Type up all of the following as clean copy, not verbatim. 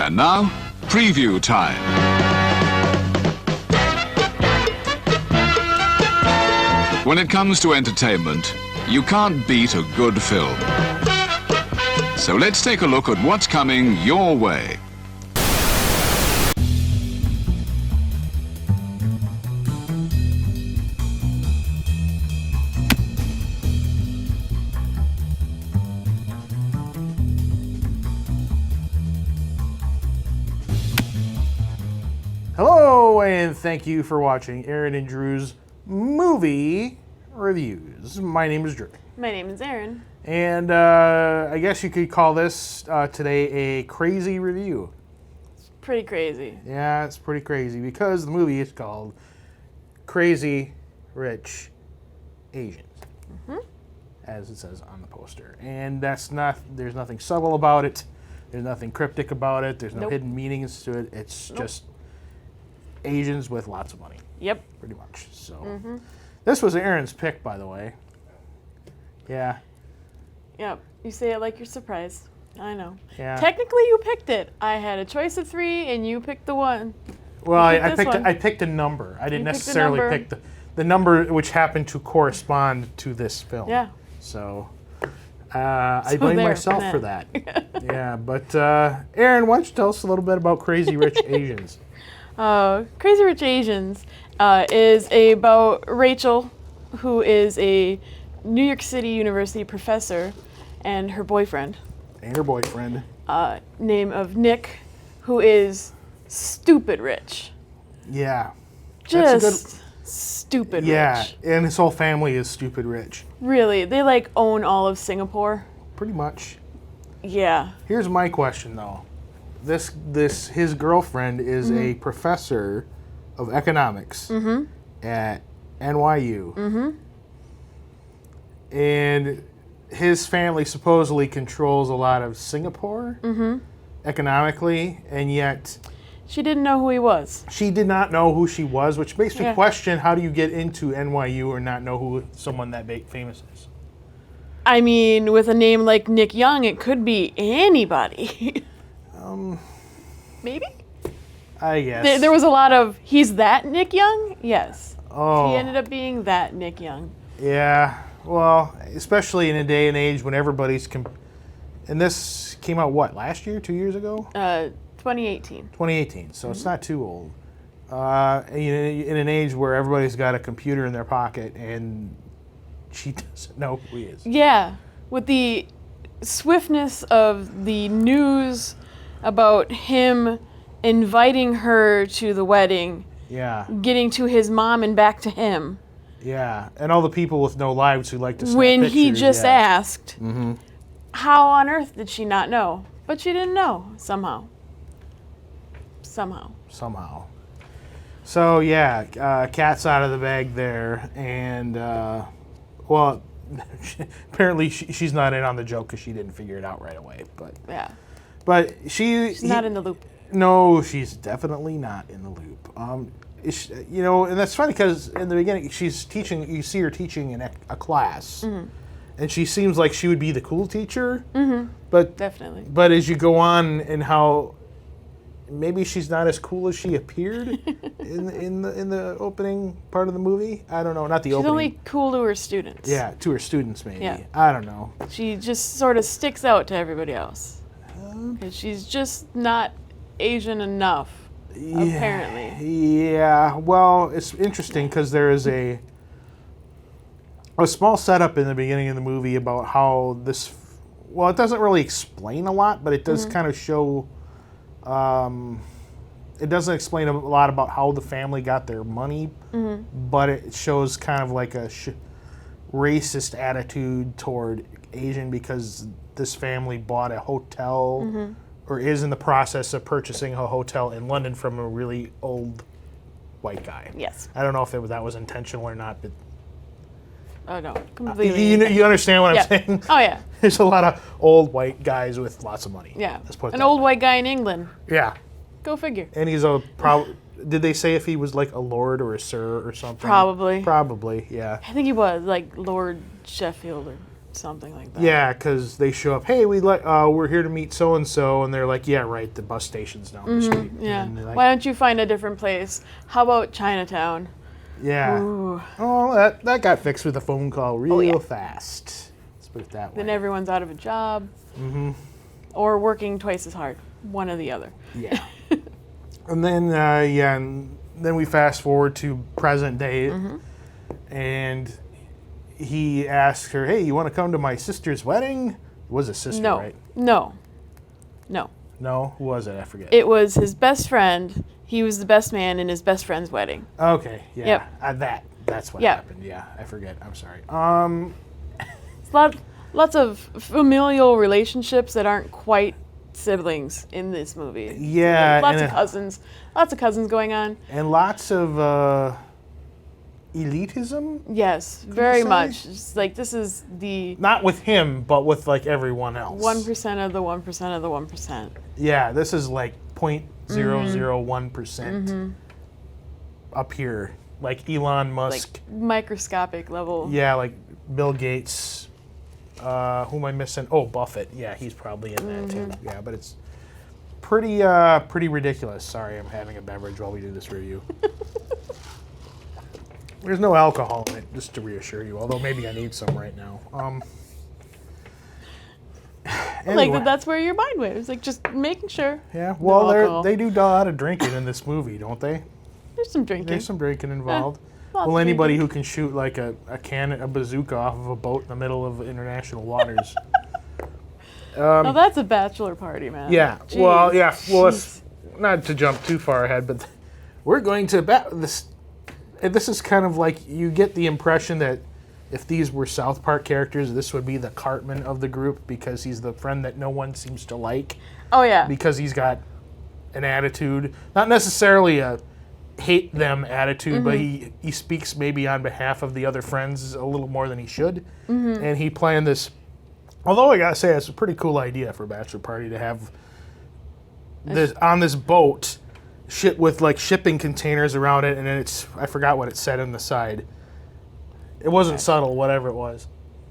And now, preview time. When it comes to entertainment, you can't beat a good film. So let's take a look at what's coming your way. Hello, and thank you for watching Erin and Drew's movie reviews. My name is Drew. My name is Erin. And I guess you could call this today a crazy review. It's pretty crazy. Yeah, it's pretty crazy because the movie is called Crazy Rich Asians, as it says on the poster. And there's nothing subtle about it. There's nothing cryptic about it. There's no hidden meanings to it. It's just Asians with lots of money. Yep. Pretty much. So this was Erin's pick, by the way. Yeah. Yep. You say it like you're surprised. I know. Yeah. Technically, you picked it. I had a choice of 3, and you picked the one. Well, I picked a number. I didn't necessarily pick the number which happened to correspond to this film. Yeah. So I blame myself for that. Yeah. But Erin, why don't you tell us a little bit about Crazy Rich Asians? Crazy Rich Asians is about Rachel, who is a New York City University professor, and her boyfriend. Name of Nick, who is stupid rich. Yeah. Just stupid rich. Yeah, and his whole family is stupid rich. Really, they own all of Singapore. Pretty much. Yeah. Here's my question, though. His girlfriend is a professor of economics at NYU. And his family supposedly controls a lot of Singapore economically, and yet She didn't know who he was. she did not know who she was, which makes me question, how do you get into NYU or not know who someone that famous is? I mean, with a name like Nick Young, it could be anybody. Maybe? I guess. There was a lot of, he's that Nick Young? Yes. Oh. He ended up being that Nick Young. Yeah, well, especially in a day and age when everybody's... and this came out, what, last year? 2 years ago? 2018. 2018, so it's not too old. In an age where everybody's got a computer in their pocket and she doesn't know who he is. Yeah, with the swiftness of the news about him inviting her to the wedding, getting to his mom and back to him. Yeah, and all the people with no lives who like to snap when pictures. He just asked, how on earth did she not know? But she didn't know, somehow. Somehow. So, cat's out of the bag there, and, well, apparently she's not in on the joke because she didn't figure it out right away, but... Yeah. But she's not in the loop. No, she's definitely not in the loop. And that's funny because in the beginning she's teaching. You see her teaching in a class, and she seems like she would be the cool teacher. But definitely. But as you go on, and how maybe she's not as cool as she appeared in the opening part of the movie. I don't know. Not the opening. She's only cool to her students. Yeah, to her students maybe. Yeah. I don't know. She just sort of sticks out to everybody else. Because she's just not Asian enough, apparently. Yeah, well, it's interesting because there is a small setup in the beginning of the movie about how this... Well, it doesn't really explain a lot, but it does kind of show... it doesn't explain a lot about how the family got their money, but it shows kind of like a racist attitude toward Asian because this family bought a hotel or is in the process of purchasing a hotel in London from a really old white guy. Yes. I don't know if that was intentional or not, but... Oh, no. Completely. You understand what I'm saying? Oh, yeah. There's a lot of old white guys with lots of money. Yeah. Let's put it An that old way. white guy in England. Yeah. Go figure. And he's did they say if he was like a lord or a sir or something? Probably. Probably, yeah. I think he was, like Lord Sheffield or something like that. Yeah, because they show up. Hey, we're here to meet so and so, and they're like, yeah, right. The bus station's down the street. Yeah. And like, Why don't you find a different place? How about Chinatown? Yeah. Ooh. Oh, that got fixed with a phone call real fast. Let's put it that way. Then everyone's out of a job. Or working twice as hard. One or the other. Yeah. And then, and then we fast forward to present day, and he asks her, hey, you want to come to my sister's wedding? It was a sister, right? No. No? Who was it? I forget. It was his best friend. He was the best man in his best friend's wedding. Okay, yeah. Yep. That's what happened. Yeah, I forget. I'm sorry. Lots of familial relationships that aren't quite siblings in this movie. Yeah. Lots of cousins going on. And lots of elitism? Yes, very much. It's like this is the... Not with him, but with like everyone else. 1% of the 1% of the 1%. Yeah, this is like 0.001% up here. Like Elon Musk. Like microscopic level. Yeah, like Bill Gates. Who am I missing? Oh, Buffett. Yeah, he's probably in that too. Yeah, but it's pretty ridiculous. Sorry, I'm having a beverage while we do this review. There's no alcohol in it, just to reassure you. Although maybe I need some right now. Anyway. Like that's where your mind went. It's like just making sure. Yeah. Well, alcohol. they do a lot of drinking in this movie, don't they? There's some drinking. There's some drinking involved. Lots Well, of anybody drinking. who can shoot like a bazooka off of a boat in the middle of international waters. Oh, that's a bachelor party, man. Yeah. Jeez. Well, yeah. Well, let's, not to jump too far ahead, but we're going to this. And this is kind of like you get the impression that if these were South Park characters, this would be the Cartman of the group because he's the friend that no one seems to like. Oh yeah. Because he's got an attitude, not necessarily a hate them attitude, but he speaks maybe on behalf of the other friends a little more than he should. And he planned this, although I gotta say it's a pretty cool idea for a bachelor party to have this on this boat shit with like shipping containers around it, and then I forgot what it said on the side. It wasn't subtle, whatever it was.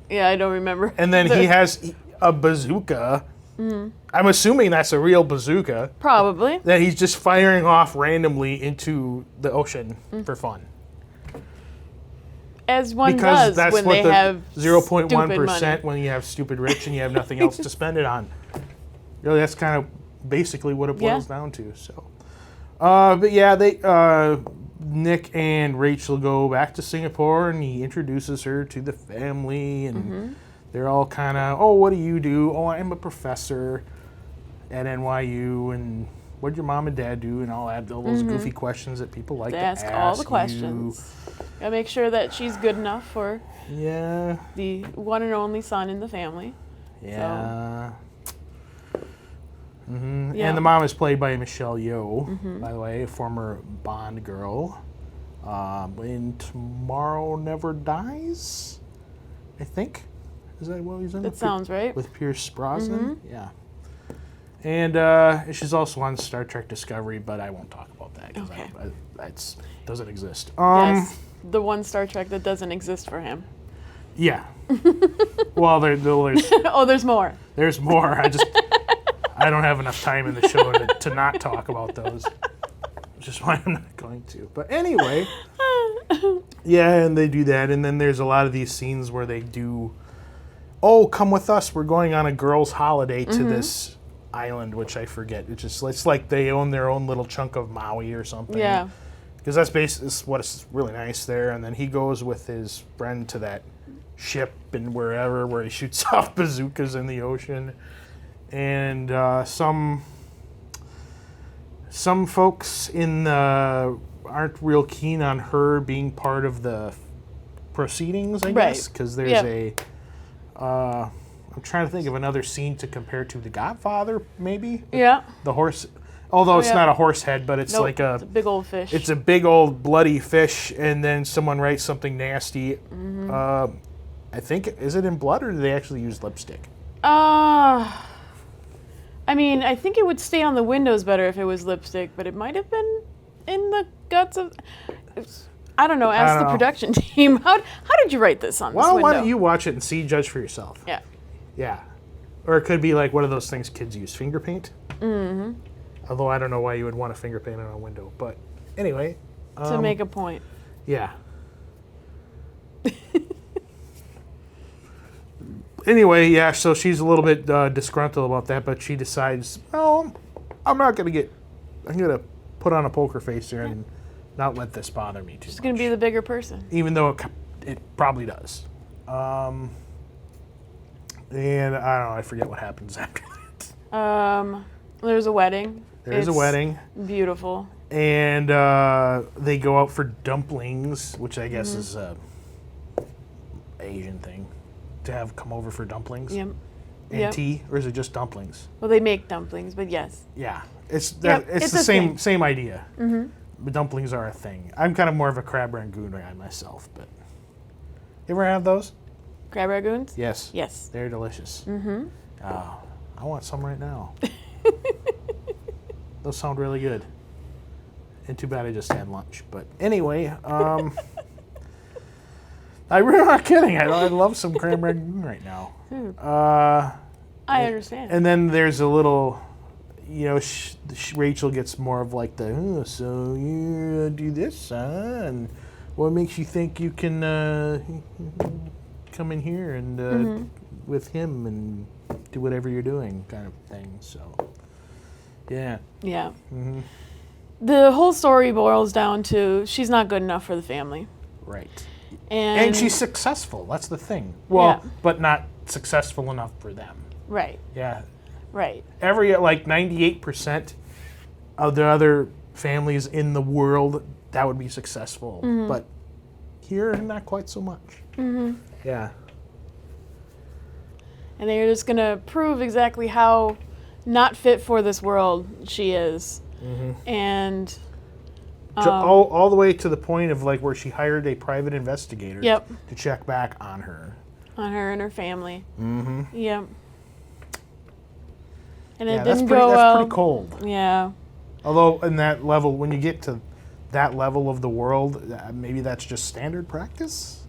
Yeah, I don't remember. And then he has a bazooka. I'm assuming that's a real bazooka. Probably. That he's just firing off randomly into the ocean for fun. As one Because does that's when what they the have 0.1% when you have stupid rich and you have nothing else to spend it on. Really, that's kind of basically what it boils down to. So, but yeah, Nick and Rachel go back to Singapore, and he introduces her to the family, and they're all kind of, oh, what do you do? Oh, I'm a professor at NYU, and what did your mom and dad do? And all those goofy questions that people like to ask all the questions. Gotta make sure that she's good enough for the one and only son in the family. Yeah. So. Yeah. And the mom is played by Michelle Yeoh, by the way, a former Bond girl. In Tomorrow Never Dies, I think. Is that what he's in? That sounds right. With Pierce Brosnan? Yeah. And she's also on Star Trek Discovery, but I won't talk about that because that doesn't exist. Yes, the one Star Trek that doesn't exist for him. Yeah. Well, there's oh, there's more. There's more. I don't have enough time in the show to not talk about those, which is why I'm not going to. But anyway, yeah, and they do that, and then there's a lot of these scenes where they do, oh, come with us, we're going on a girls' holiday to this island, which I forget. It's like they own their own little chunk of Maui or something. Yeah. Because that's basically what's really nice there, and then he goes with his friend to that ship and where he shoots off bazookas in the ocean. And some folks aren't real keen on her being part of the proceedings, I guess, because there's I'm trying to think of another scene to compare to The Godfather, maybe. Yeah. The horse, although it's not a horse head, but it's like it's a big old fish. It's a big old bloody fish, and then someone writes something nasty. I think, is it in blood or do they actually use lipstick? I mean, I think it would stay on the windows better if it was lipstick, but it might have been in the guts of... I don't know. Ask the production team. How did you write this on this window? Why don't you watch it and judge for yourself? Yeah. Yeah. Or it could be like one of those things kids use, finger paint. Mm-hmm. Although I don't know why you would want to finger paint on a window. But anyway. To make a point. Yeah. Anyway, yeah, so she's a little bit disgruntled about that, but she decides, well, I'm going to put on a poker face here and not let this bother me too much. She's going to be the bigger person. Even though it probably does. And I don't know, I forget what happens after that. There's a wedding. There's a wedding. Beautiful. And they go out for dumplings, which I guess is a Asian thing. To have come over for dumplings and tea, or is it just dumplings? Well, they make dumplings, but yes. Yeah, it's the same idea. Mm-hmm. But dumplings are a thing. I'm kind of more of a crab rangoon guy myself, but you ever have those? Crab rangoons? Yes. Yes. They're delicious. Mm-hmm. Oh, I want some right now. Those sound really good. And too bad I just had lunch. But anyway, I'm really not kidding. I love some crab rangoon right now. I understand. And then there's a little, Rachel gets more of like the, so you do this, and what makes you think you can come in here and with him and do whatever you're doing kind of thing. So, yeah. Yeah. Mm-hmm. The whole story boils down to she's not good enough for the family. Right. And she's successful. That's the thing. Well, but not successful enough for them. Right. Yeah. Right. 98% of the other families in the world, that would be successful. Mm-hmm. But here, not quite so much. Mm-hmm. Yeah. And they're just going to prove exactly how not fit for this world she is. Mm-hmm. And... all the way to the point of like where she hired a private investigator to check back on her. On her and her family. Mm-hmm. Yep. And it didn't go well. That's pretty cold. Yeah. Although in that level, when you get to that level of the world, maybe that's just standard practice?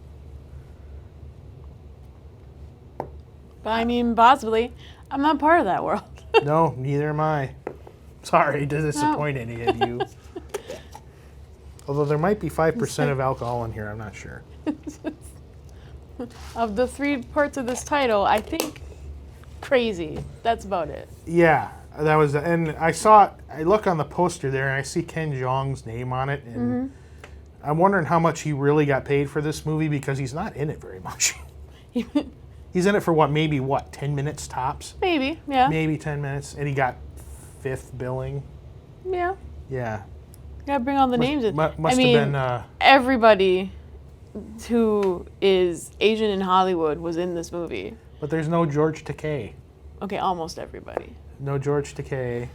But I mean, possibly. I'm not part of that world. No, neither am I. Sorry to disappoint any of you. Although there might be 5% of alcohol in here, I'm not sure. Of the 3 parts of this title, I think crazy. That's about it. Yeah, that was, and I look on the poster there and I see Ken Jeong's name on it, and I'm wondering how much he really got paid for this movie because he's not in it very much. He's in it for maybe 10 minutes tops? Maybe, yeah. Maybe 10 minutes, and he got 5th billing. Yeah. Yeah. Gotta bring all the names in. Must have been... everybody who is Asian in Hollywood was in this movie. But there's no George Takei. Okay, almost everybody. No George Takei.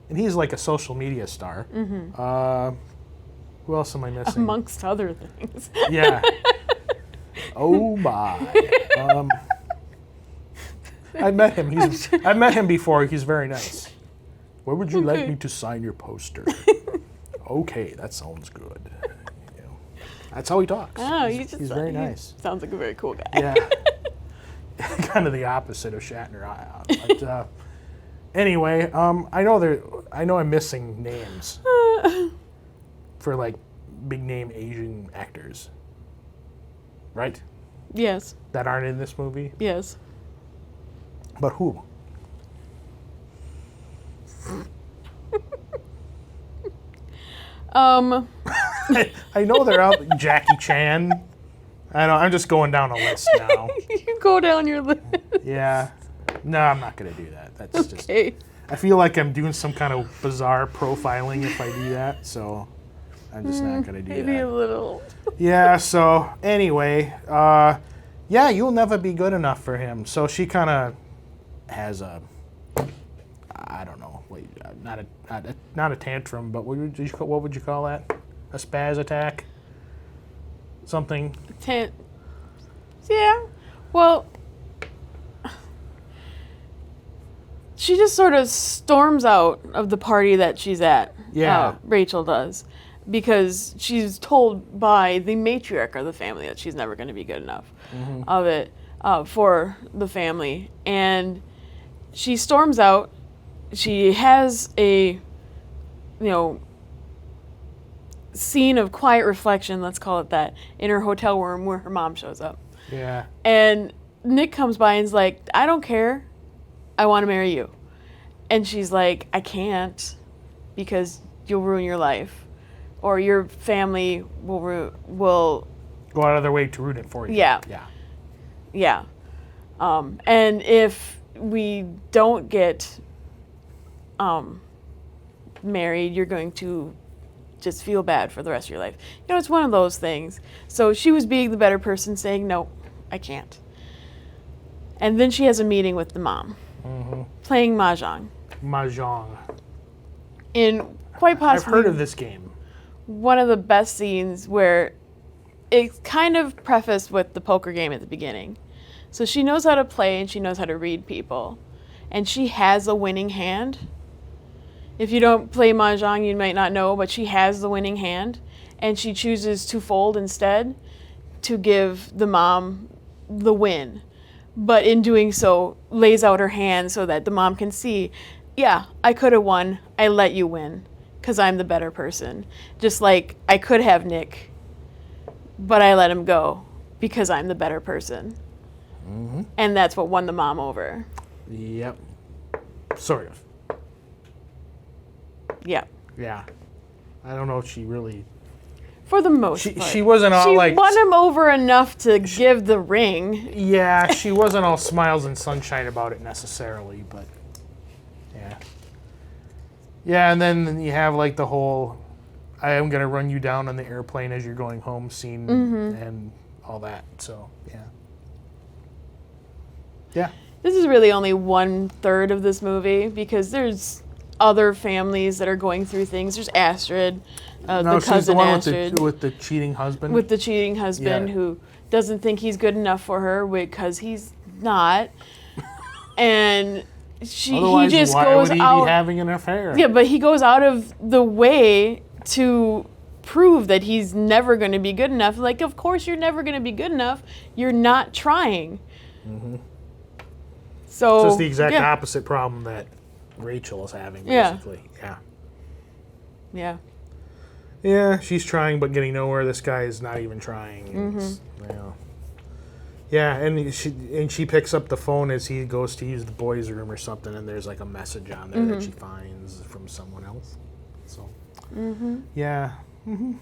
And he's like a social media star. Mm-hmm. Who else am I missing? Amongst other things. Yeah. Oh my. I met him. I met him before. He's very nice. Where would you like me to sign your poster? Okay, that sounds good. That's how he talks. Oh, he's very nice. Sounds like a very cool guy. Yeah. Kind of the opposite of Shatner. But, anyway, I know I'm missing names for like big name Asian actors. Right? Yes. That aren't in this movie? Yes. But who? I know they're out. Jackie Chan. I know. I'm just going down a list now. You go down your list. Yeah. No, I'm not going to do that. That's okay. just... I feel like I'm doing some kind of bizarre profiling if I do that, so I'm just not going to do that. Maybe a little. Yeah, so anyway, yeah, you'll never be good enough for him. So she kind of has a, I don't know, not a tantrum, but what would you call that? A spaz attack? Something? Yeah. Well, she just sort of storms out of the party that she's at. Yeah. Rachel does. because she's told by the matriarch of the family that she's never going to be good enough of it for the family. And she storms out. She has a, scene of quiet reflection, let's call it that, in her hotel room where her mom shows up. Yeah. And Nick comes by and is like, I don't care. I want to marry you. And she's like, I can't because you'll ruin your life. Or your family will go out of their way to ruin it for you. Yeah. Yeah. And if we don't get married, you're going to just feel bad for the rest of your life. It's one of those things. So she was being the better person, saying, no, I can't. And then she has a meeting with the mom, playing Mahjong. Mahjong. In quite possibly... I've heard of this game. One of the best scenes where it's kind of prefaced with the poker game at the beginning. So she knows how to play and she knows how to read people. And she has a winning hand. If you don't play Mahjong, you might not know, but she has the winning hand. And she chooses to fold instead to give the mom the win. But in doing so, lays out her hand so that the mom can see, yeah, I could have won. I let you win because I'm the better person. Just like I could have Nick, but I let him go because I'm the better person. And that's what won the mom over. Yep. Sort of. Yeah. Yeah. I don't know if she really... For the most part. She wasn't all like... She won him over enough to give the ring. Yeah, she wasn't all smiles and sunshine about it necessarily, but... Yeah. Yeah, and then you have like the whole... I am going to run you down on the airplane as you're going home scene and all that, so, yeah. Yeah. This is really only 1/3 of this movie because there's other families that are going through things. There's Astrid, the cousin the one Astrid. with the cheating husband. With the cheating husband who doesn't think he's good enough for her because he's not. And Otherwise, he just why goes would he out. Be having an affair? Yeah, but he goes out of the way to prove that he's never going to be good enough. Like, of course you're never going to be good enough. You're not trying. So it's the exact opposite problem that Rachel is having, basically. Yeah, she's trying but getting nowhere. This guy is not even trying. Yeah, and she picks up the phone as he goes to use the boys' room or something, and there's like a message on there that she finds from someone else. So, yeah. And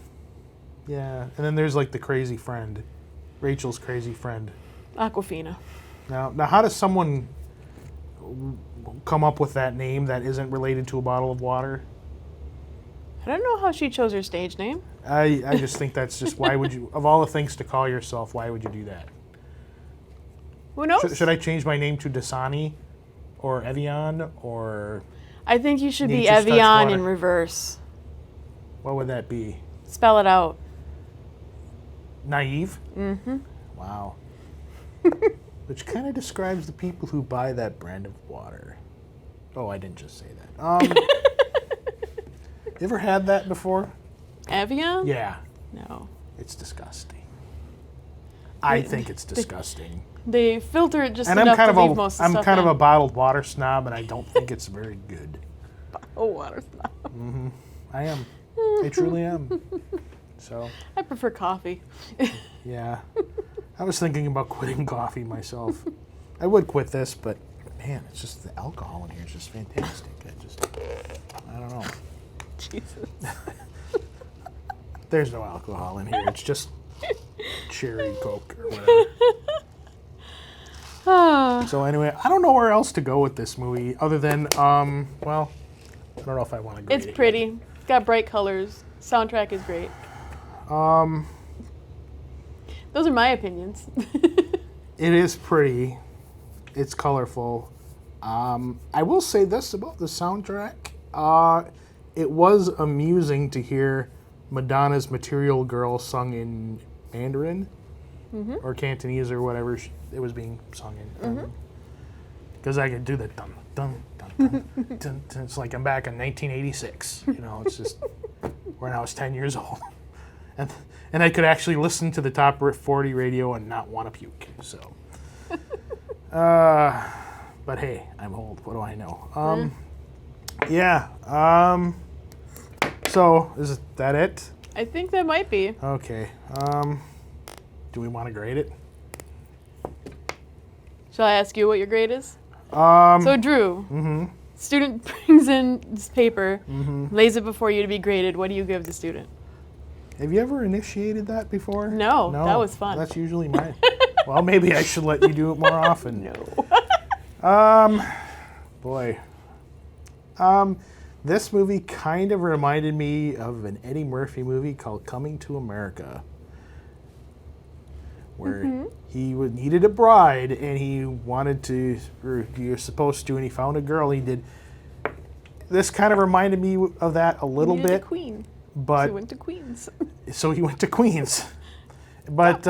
then there's like the crazy friend, Rachel's crazy friend. Aquafina. Now, how does someone come up with that name that isn't related to a bottle of water? I don't know how she chose her stage name. I just think that's just, why would you, of all the things to call yourself, why would you do that? Who knows? Should I change my name to Dasani or Evian or... I think you should be Nature's Touch Evian Water? in reverse. What would that be? Spell it out. Naive? Wow. Which kind of describes the people who buy that brand of water. Oh, I didn't just say that. You ever had that before? Evian? Yeah. No. It's disgusting. I think it's disgusting. They filter it just And enough to leave most of the I'm stuff kind in. of a bottled water snob, and I don't think it's very good. Oh, water snob. I am. I truly am. So, I prefer coffee. yeah. I was thinking about quitting coffee myself. I would quit this, but man, it's just the alcohol in here is just fantastic. I don't know. Jesus. There's no alcohol in here. It's just cherry Coke or whatever. So anyway, I don't know where else to go with this movie other than, well, I don't know if I want to grade it. It's pretty. It's got bright colors. Soundtrack is great. Those are my opinions. It is pretty. It's colorful. I will say this about the soundtrack. It was amusing to hear Madonna's Material Girl sung in Mandarin or Cantonese or whatever it was being sung in. Because I could do the dun dun dun dun dun dun. It's like I'm back in 1986. You know, it's just when I was 10 years old. And I could actually listen to the top 40 radio and not want to puke. So, but hey, I'm old. What do I know? Yeah. So is that it? I think that might be. Okay. Do we want to grade it? Shall I ask you what your grade is? So Drew, student brings in this paper, lays it before you to be graded. What do you give the student? Have you ever initiated that before? No, that was fun. That's usually mine. Well, maybe I should let you do it more often. No. Boy. This movie kind of reminded me of an Eddie Murphy movie called Coming to America, where he needed a bride and he wanted to, or he was supposed to, and he found a girl. He did. This kind of reminded me of that a little bit. A queen. But so he went to Queens. So he went to Queens. But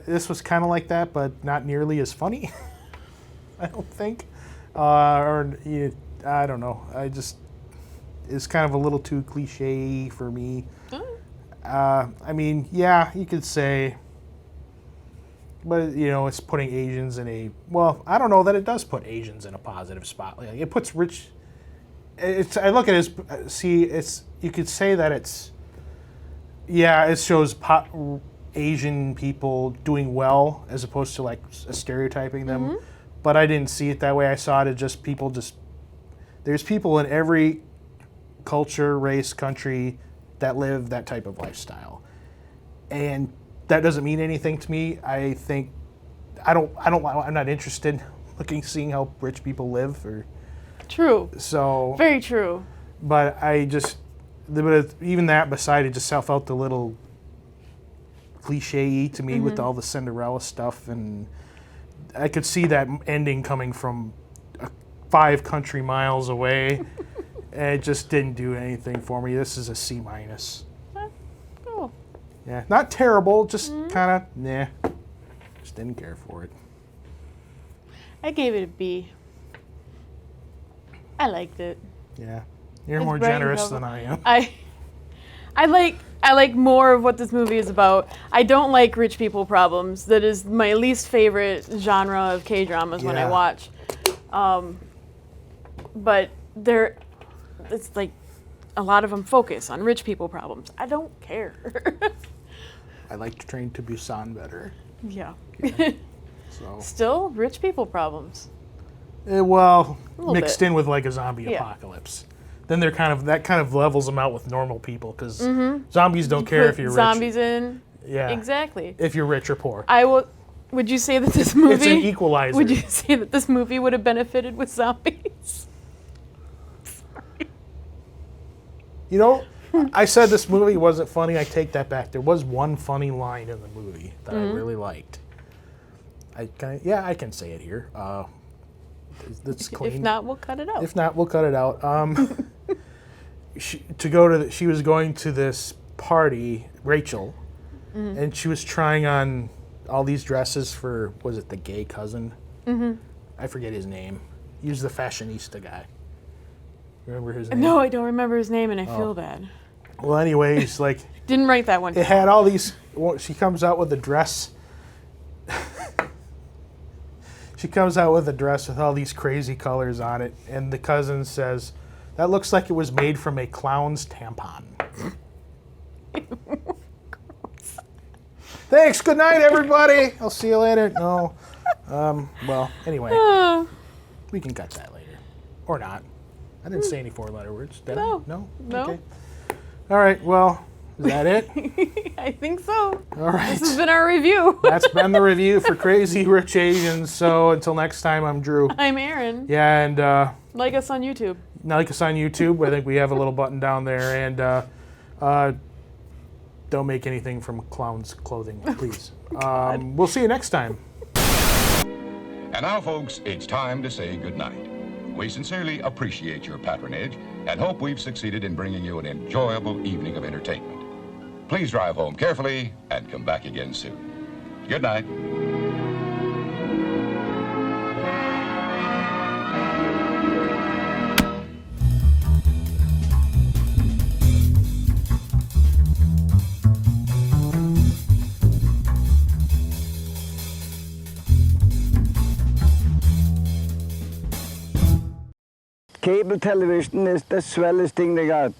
this was kind of like that, but not nearly as funny. I don't think. I don't know. It's kind of a little too cliche for me. I mean, yeah, you could say, but it's putting Asians in a, well, I don't know that it does put Asians in a positive spot. Like, it puts rich. I look at it as, you could say that it shows Asian people doing well as opposed to like stereotyping them. But I didn't see it that way. I saw it as just people there's people in every culture, race, country that live that type of lifestyle. And that doesn't mean anything to me. I think, I'm not interested in seeing how rich people live or. True. So very true. But even that beside it just felt a little cliche to me with all the Cinderella stuff, and I could see that ending coming from 5 country miles away. And it just didn't do anything for me. This is a C-. Oh. Yeah, not terrible, just kind of just didn't care for it. I gave it a B. I liked it. Yeah, you're It's more bright and generous colorful. than I am. I like more of what this movie is about. I don't like rich people problems. That is my least favorite genre of K-dramas when I watch. But it's like a lot of them focus on rich people problems. I don't care. I like Train to Busan better. Yeah. So Still rich people problems. Well, A mixed bit. in with like a zombie apocalypse. Then that kind of levels them out with normal people because zombies don't care if you're rich. Zombies in. Yeah. Exactly. If you're rich or poor. Would you say that this movie? It's an equalizer. Would you say that this movie would have benefited with zombies? I said this movie wasn't funny. I take that back. There was one funny line in the movie that I really liked. I can say it here. It's clean. If not, we'll cut it out. If not, we'll cut it out. She was going to this party, Rachel, and she was trying on all these dresses for, was it the gay cousin? I forget his name. He was the fashionista guy. Remember his name? No, I don't remember his name, and I feel bad. Well, anyways, like... Didn't write that one. It had all these... She comes out with a dress... She comes out with a dress with all these crazy colors on it, and the cousin says, "That looks like it was made from a clown's tampon." Thanks. Good night, everybody. I'll see you later. No. Well, anyway, we can cut that later, or not. I didn't say any 4-letter words, did I? No. Okay. All right. Well, is that it? I think so. All right. This has been our review. That's been the review for Crazy Rich Asians. So until next time, I'm Drew. I'm Erin. Yeah, and like us on YouTube. Like us on YouTube. I think we have a little button down there. And don't make anything from clown's clothing, please. We'll see you next time. And now, folks, it's time to say goodnight. We sincerely appreciate your patronage and hope we've succeeded in bringing you an enjoyable evening of entertainment. Please drive home carefully and come back again soon. Good night. Cable television is the swellest thing they got.